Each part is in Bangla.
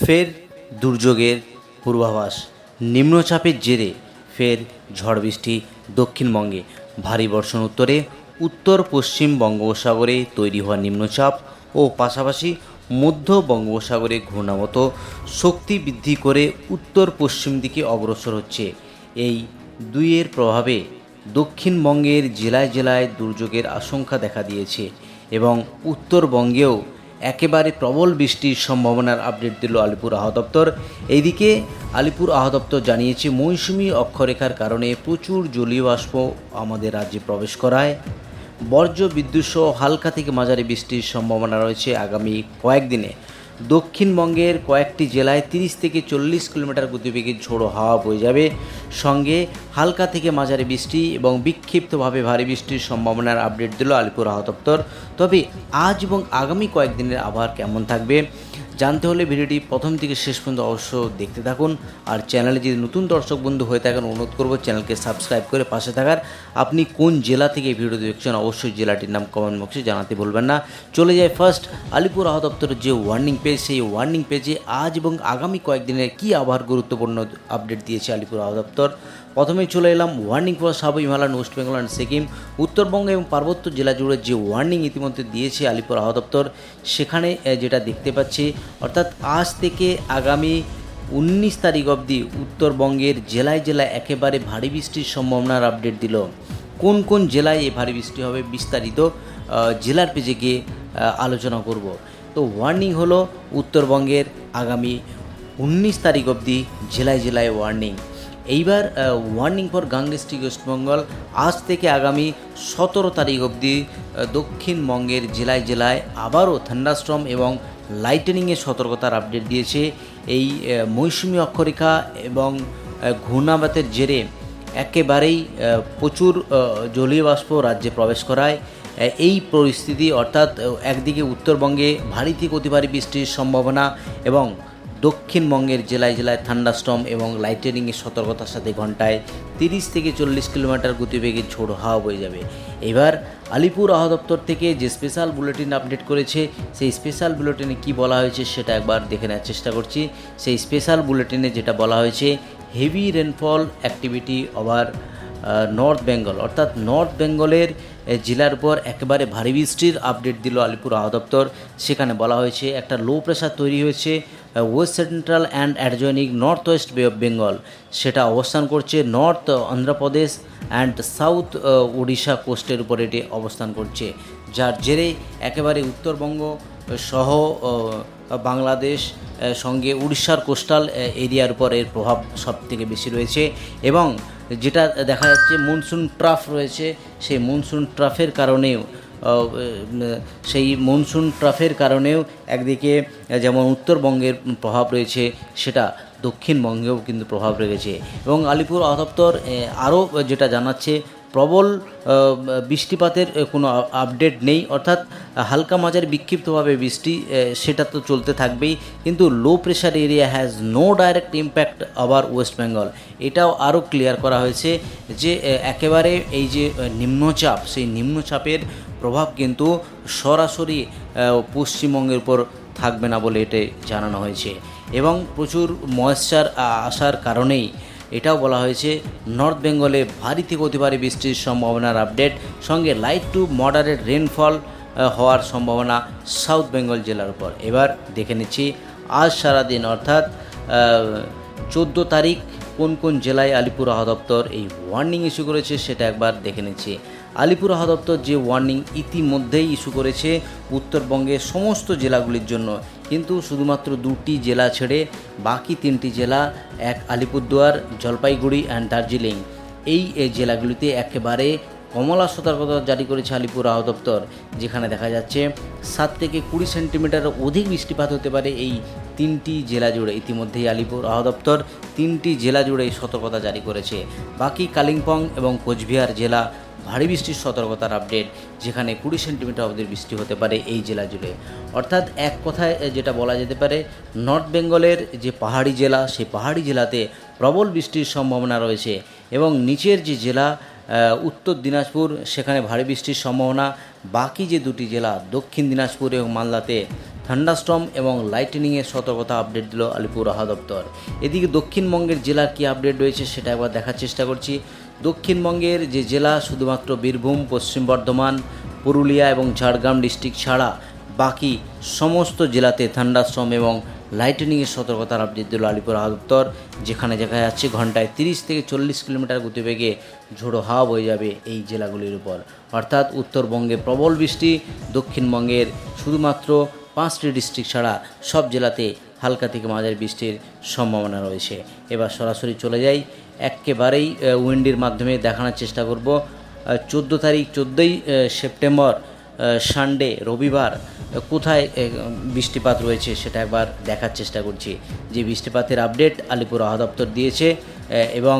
ফের দুর্যোগের পূর্বাভাস। নিম্নচাপের জেরে ফের ঝড় বৃষ্টি দক্ষিণবঙ্গে। ভারী বর্ষণ উত্তরে উত্তর পশ্চিম বঙ্গোপসাগরে তৈরি হওয়া নিম্নচাপ ও পাশাপাশি মধ্য বঙ্গোপসাগরে ঘূর্ণাবর্ত শক্তি বৃদ্ধি করে উত্তর পশ্চিম দিকে অগ্রসর হচ্ছে। এই দুইয়ের প্রভাবে দক্ষিণবঙ্গের জেলায় জেলায় দুর্যোগের আশঙ্কা দেখা দিয়েছে এবং উত্তরবঙ্গেও একেবারে প্রবল বৃষ্টির সম্ভাবনার আপডেট দিল আলিপুর আবহাওয়া দপ্তর। এইদিকে আলিপুর আবহাওয়া দপ্তর জানিয়েছে মৌসুমি অক্ষরেখার কারণে প্রচুর জলীয় বাষ্প আমাদের রাজ্যে প্রবেশ করায় বর্জ্য বিদ্যুৎ সহ হালকা থেকে মাঝারি বৃষ্টির সম্ভাবনা রয়েছে আগামী কয়েকদিনে। দক্ষিণবঙ্গের কয়েকটি জেলায় 30 থেকে 40 কিলোমিটার গতিবেগে ঝোড়ো হাওয়া বয়ে যাবে, সঙ্গে হালকা থেকে মাঝারি বৃষ্টি এবং বিক্ষিপ্তভাবে ভারী বৃষ্টির সম্ভাবনার আপডেট দিল আলিপুর আবহাওয়া দপ্তর। তবে আজ এবং আগামী কয়েকদিনের আবহাওয়া কেমন থাকবে জানতে হলে ভিডিওটি প্রথম থেকে শেষ পর্যন্ত অবশ্য দেখতে থাকুন। আর চ্যানেলে যদি নতুন দর্শক বন্ধু হয়ে থাকেন অনুরোধ করব চ্যানেলকে সাবস্ক্রাইব করে পাশে থাকার। আপনি কোন জেলা থেকে এই ভিডিও দেখছেন অবশ্যই জেলাটির নাম কমেন্ট বক্সে জানাতে ভুলবেন না। চলে যায় ফার্স্ট আলিপুর আবহাওয়া দপ্তরের যে ওয়ার্নিং পেজ, সেই ওয়ার্নিং পেজে আজ এবং আগামী কয়েকদিনের কী আবহাওয়ার গুরুত্বপূর্ণ আপডেট দিয়েছে আলিপুর আবহাওয়া দপ্তর। প্রথমেই চলে এলাম warning for sub Himalayan, West Bengal and Sikkim. Uttarbanga এবং পার্বত্য জেলা জুড়ে যে ওয়ার্নিং ইতিমধ্যে দিয়েছে আলিপুর আবহাওয়া দপ্তর, সেখানে যেটা দেখতে পাচ্ছি, অর্থাৎ আজ থেকে আগামী 19 তারিখ অবধি উত্তরবঙ্গের জেলায় জেলায় একেবারে ভারী বৃষ্টির সম্ভাবনার আপডেট দিল। কোন কোন জেলায় এই ভারী বৃষ্টি হবে বিস্তারিত জেলার পেজে গিয়ে আলোচনা করব। তো ওয়ার্নিং হলো উত্তরবঙ্গের আগামী 19 তারিখ অবধি জেলায় জেলায় ওয়ার্নিং। এইবার warning for gang district West Bengal, আজ থেকে আগামী 17 তারিখ অবধি দক্ষিণবঙ্গের জেলায় জেলায় আবারও থান্ডারস্টর্ম এবং লাইটেনিংয়ের সতর্কতার আপডেট দিয়েছে। এই মৌসুমি অক্ষরেখা এবং ঘূর্ণাবাতের জেরে একেবারেই প্রচুর জলীয় বাষ্প রাজ্যে প্রবেশ করায় এই পরিস্থিতি, অর্থাৎ একদিকে উত্তরবঙ্গে ভারী থেকে অতি ভারী বৃষ্টির সম্ভাবনা এবং দক্ষিণবঙ্গের জেলায় জেলায় থান্ডারস্টর্ম এবং লাইটেনিংয়ের সতর্কতার সাথে ঘন্টায় 30 থেকে 40 কিলোমিটার গতিবেগে ঝোড়ো হাওয়া বয়ে যাবে। এবার আলিপুর আবহাওয়া দপ্তর থেকে যে স্পেশাল বুলেটিন আপডেট করেছে, সেই স্পেশাল বুলেটিনে কি বলা হয়েছে সেটা একবার দেখে নেওয়ার চেষ্টা করছি। সেই স্পেশাল বুলেটিনে যেটা বলা হয়েছে, heavy rainfall activity over north Bengal, অর্থাৎ নর্থ বেঙ্গলের জেলার উপর একেবারে ভারী বৃষ্টির আপডেট দিল আলিপুর আবহাওয়া দপ্তর। সেখানে বলা হয়েছে একটা লো প্রেশার তৈরি হয়েছে West central and adjoining north West বে অফ বেঙ্গল, সেটা অবস্থান করছে north Andhra Pradesh and south Odisha কোস্টের উপর এটি অবস্থান করছে, যার জেরে একেবারে উত্তরবঙ্গ সহ বাংলাদেশ সঙ্গে উড়িষ্যার কোস্টাল এরিয়ার উপর এর প্রভাব সবথেকে বেশি রয়েছে। এবং যেটা দেখা যাচ্ছে মনসুন ট্রাফ রয়েছে, সেই মনসুন ট্রাফের কারণেও একদিকে যেমন উত্তরবঙ্গের প্রভাব রয়েছে, সেটা দক্ষিণবঙ্গেও কিন্তু প্রভাব রয়েছে। এবং আলিপুর আবহাওয়া দপ্তর আরও যেটা জানাচ্ছে, প্রবল বৃষ্টিপাতের কোনো আপডেট নেই, অর্থাৎ হালকা মাঝারি বিক্ষিপ্তভাবে বৃষ্টি সেটা তো চলতে থাকবেই, কিন্তু low pressure area has no direct impact over West Bengal. এটাও আরও ক্লিয়ার করা হয়েছে যে একেবারে এই যে নিম্নচাপ, সেই নিম্নচাপের প্রভাব কিন্তু সরাসরি পশ্চিমবঙ্গের উপর থাকবে না বলে এটা জানানো হয়েছে। এবং প্রচুর ময়েশ্চার আসার কারণেই এটাও বলা হয়েছে নর্থ বেঙ্গলে ভারী থেকে অতি ভারী বৃষ্টির সম্ভাবনার আপডেট, সঙ্গে লাইট টু মডারেট রেনফল হওয়ার সম্ভাবনা সাউথ বেঙ্গল জেলার উপর। এবার দেখে নিচ্ছি আজ সারাদিন, অর্থাৎ 14 তারিখ কোন কোন জেলায় আলিপুর আবহাওয়া দপ্তর এই ওয়ার্নিং ইস্যু করেছে সেটা একবার দেখে নিচ্ছি। আলিপুর আবহাওয়া দপ্তর যে ওয়ার্নিং ইতিমধ্যেই ইস্যু করেছে উত্তরবঙ্গের সমস্ত জেলাগুলির জন্য, কিন্তু শুধুমাত্র 2টি জেলা ছেড়ে বাকি 3টি জেলা, এক আলিপুরদুয়ার, জলপাইগুড়ি অ্যান্ড দার্জিলিং, এই জেলাগুলিতে একেবারে কমলা সতর্কতা জারি করেছে আলিপুর আবহাওয়া দপ্তর, যেখানে দেখা যাচ্ছে 7 থেকে 20 সেন্টিমিটার অধিক বৃষ্টিপাত হতে পারে এই 3টি জেলা জুড়ে। ইতিমধ্যেই আলিপুর আবহাওয়া দপ্তর 3টি জেলা জুড়ে এই সতর্কতা জারি করেছে। বাকি কালিম্পং এবং কোচবিহার জেলা ভারী বৃষ্টির সতর্কতার আপডেট, যেখানে 20 সেন্টিমিটার অবধি বৃষ্টি হতে পারে এই জেলা জুড়ে। অর্থাৎ এক কথায় যেটা বলা যেতে পারে, নর্থ বেঙ্গলের যে পাহাড়ি জেলা, সেই পাহাড়ি জেলাতে প্রবল বৃষ্টির সম্ভাবনা রয়েছে এবং নিচের যে জেলা উত্তর দিনাজপুর, সেখানে ভারী বৃষ্টির সম্ভাবনা। বাকি যে 2টি জেলা দক্ষিণ দিনাজপুর এবং মালদাতে থান্ডারস্টর্ম এবং লাইটনিংয়ের সতর্কতা আপডেট দিল আলিপুর আবহাওয়া দপ্তর। এদিকে দক্ষিণবঙ্গের জেলার কী আপডেট রয়েছে সেটা একবার দেখার চেষ্টা করছি। দক্ষিণবঙ্গের যে জেলা শুধুমাত্র বীরভূম, পশ্চিম বর্ধমান, পুরুলিয়া এবং ঝাড়গ্রাম ডিস্ট্রিক্ট ছাড়া বাকি সমস্ত জেলাতে থান্ডারস্টর্ম এবং লাইটনিংয়ের সতর্কতার আপডেট দিল আলিপুর আবহাওয়া দপ্তর, যেখানে দেখা যাচ্ছে ঘন্টায় 30 থেকে 40 কিলোমিটার গতিবেগে ঝোড়ো হাওয়া বয়ে যাবে এই জেলাগুলির উপর। অর্থাৎ উত্তরবঙ্গে প্রবল বৃষ্টি, দক্ষিণবঙ্গের শুধুমাত্র 5টি ডিস্ট্রিক্ট ছাড়া সব জেলাতে হালকা থেকে মাঝারি বৃষ্টির সম্ভাবনা রয়েছে। এবার সরাসরি চলে যাই, একেবারেই উইন্ডির মাধ্যমে দেখানোর চেষ্টা করব 14ই সেপ্টেম্বর সানডে রবিবার কোথায় বৃষ্টিপাত রয়েছে সেটা একবার দেখার চেষ্টা করছি। যে বৃষ্টিপাতের আপডেট আলিপুর আবহাওয়া দপ্তর দিয়েছে এবং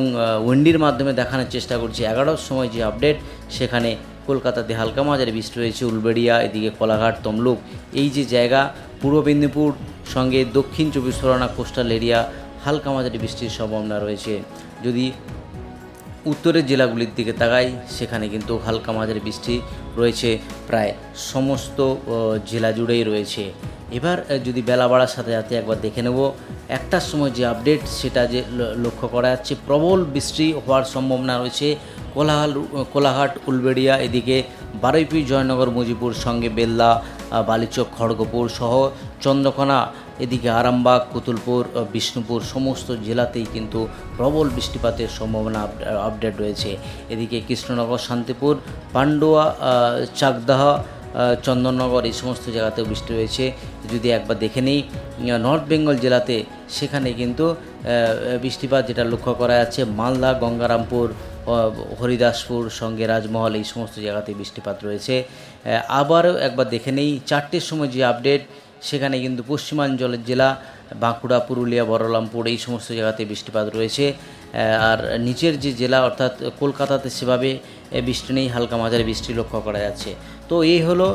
উইন্ডির মাধ্যমে দেখানোর চেষ্টা করছি 11টার সময় যে আপডেট, সেখানে কলকাতাতে হালকা মাঝারি বৃষ্টি রয়েছে, উলবেড়িয়া, এদিকে কোলাঘাট, তমলুক এই যে জায়গা, পূর্ব মেদিনীপুর সঙ্গে দক্ষিণ 24 পরগনা কোস্টাল এরিয়া হালকা মাঝারি বৃষ্টির সম্ভাবনা রয়েছে। যদি উত্তরের জেলাগুলির দিকে তাকাই সেখানে কিন্তু হালকা মাঝারি বৃষ্টি রয়েছে, প্রায় সমস্ত জেলা জুড়েই রয়েছে। এবার যদি বেলা বাড়ার সাথে সাথে একবার দেখে নেব 1টার সময় যে আপডেট, সেটা যে লক্ষ্য করা যাচ্ছে প্রবল বৃষ্টি হওয়ার সম্ভাবনা রয়েছে কোলাঘাট, উলবেড়িয়া, এদিকে বারুইপুর, জয়নগর, মুজিপুর সঙ্গে বেল্লা, বালিচক, খড়গপুর সহ চন্দ্রকোনা, এদিকে আরামবাগ, কুতুলপুর, বিষ্ণুপুর সমস্ত জেলাতেই কিন্তু প্রবল বৃষ্টিপাতের সম্ভাবনা আপডেট রয়েছে। এদিকে কৃষ্ণনগর, শান্তিপুর, পান্ডুয়া, চাকদাহ, চন্দননগর এই সমস্ত জায়গাতেও বৃষ্টি রয়েছে। যদি একবার দেখে নিই নর্থ বেঙ্গল জেলাতে, সেখানে কিন্তু বৃষ্টিপাত যেটা লক্ষ্য করা যাচ্ছে মালদা, গঙ্গারামপুর, হরিদাসপুর সঙ্গে রাজমহল এই সমস্ত জায়গাতে বৃষ্টিপাত রয়েছে। আবারও একবার দেখে নেই 4টের সময় যে আপডেট, সেখানে কিন্তু পশ্চিমাঞ্চলের জেলা বাঁকুড়া, পুরুলিয়া, বহরমপুর এই সমস্ত জায়গাতে বৃষ্টিপাত রয়েছে। আর নিচের যে জেলা অর্থাৎ কলকাতাতে সেভাবে বৃষ্টি নেই, হালকা মাঝারি বৃষ্টি লক্ষ্য করা যাচ্ছে। তো এই হলো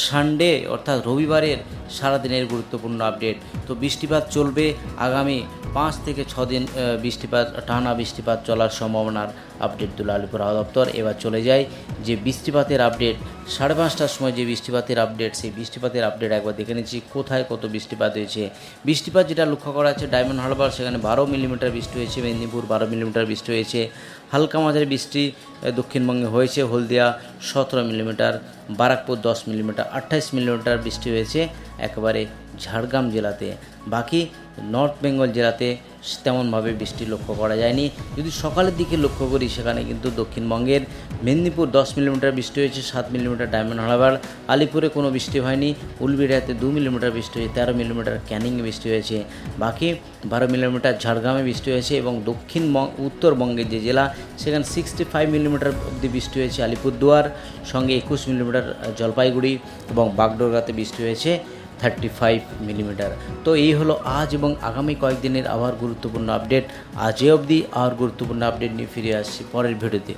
সানডে অর্থাৎ রবিবারের সারাদিনের গুরুত্বপূর্ণ আপডেট। তো বৃষ্টিপাত চলবে আগামী 5 থেকে 6 দিন, বৃষ্টিপাত টানা বৃষ্টিপাত চলার সম্ভাবনার আপডেট দিল আলিপুর আবহাওয়া দপ্তর। এবার চলে যায় যে বৃষ্টিপাতের আপডেট 5:30টার সময় যে বৃষ্টিপাতের আপডেট, সেই বৃষ্টিপাতের আপডেট একবার দেখে নিচ্ছি কোথায় কত বৃষ্টিপাত হয়েছে। বৃষ্টিপাত যেটা লক্ষ্য করা যাচ্ছে ডায়মন্ড হারবার, সেখানে 12 মিলিমিটার বৃষ্টি হয়েছে, মেদিনীপুর 12 মিলিমিটার বৃষ্টি হয়েছে, হালকা মাঝারি বৃষ্টি দক্ষিণবঙ্গে হয়েছে, হলদিয়া 17 মিলিমিটার, বারাকপুর 10 মিলিমিটার, 28 মিলিমিটার বৃষ্টি হয়েছে একেবারে ঝাড়গ্রাম জেলাতে। বাকি নর্থ বেঙ্গল জেলাতে তেমনভাবে বৃষ্টি লক্ষ্য করা যায়নি। যদি সকালের দিকে লক্ষ্য করি, সেখানে কিন্তু দক্ষিণবঙ্গের মেদিনীপুর 10 মিলিমিটার বৃষ্টি হয়েছে, 7 মিলিমিটার ডায়মন্ড হারবার, আলিপুরে কোনো বৃষ্টি হয়নি, উলবেড়িয়াতে 2 মিলিমিটার বৃষ্টি হয়েছে, 13 মিলিমিটার ক্যানিংয়ে বৃষ্টি হয়েছে, বাকি 12 মিলিমিটার ঝাড়গ্রামে বৃষ্টি হয়েছে। এবং উত্তরবঙ্গের যে জেলা, সেখানে 65 মিলিমিটার অবধি বৃষ্টি হয়েছে আলিপুরদুয়ার, সঙ্গে 21 মিলিমিটার জলপাইগুড়ি এবং বাগডোগরাতে বৃষ্টি হয়েছে 35 মিলিমিটার। তো এই হলো আজ এবং আগামী কয়েকদিনের আবহাওয়ার গুরুত্বপূর্ণ আপডেট। আজ অবধি আর গুরুত্বপূর্ণ আপডেট নিয়ে ফিরে আসছি পরের ভিডিওতে।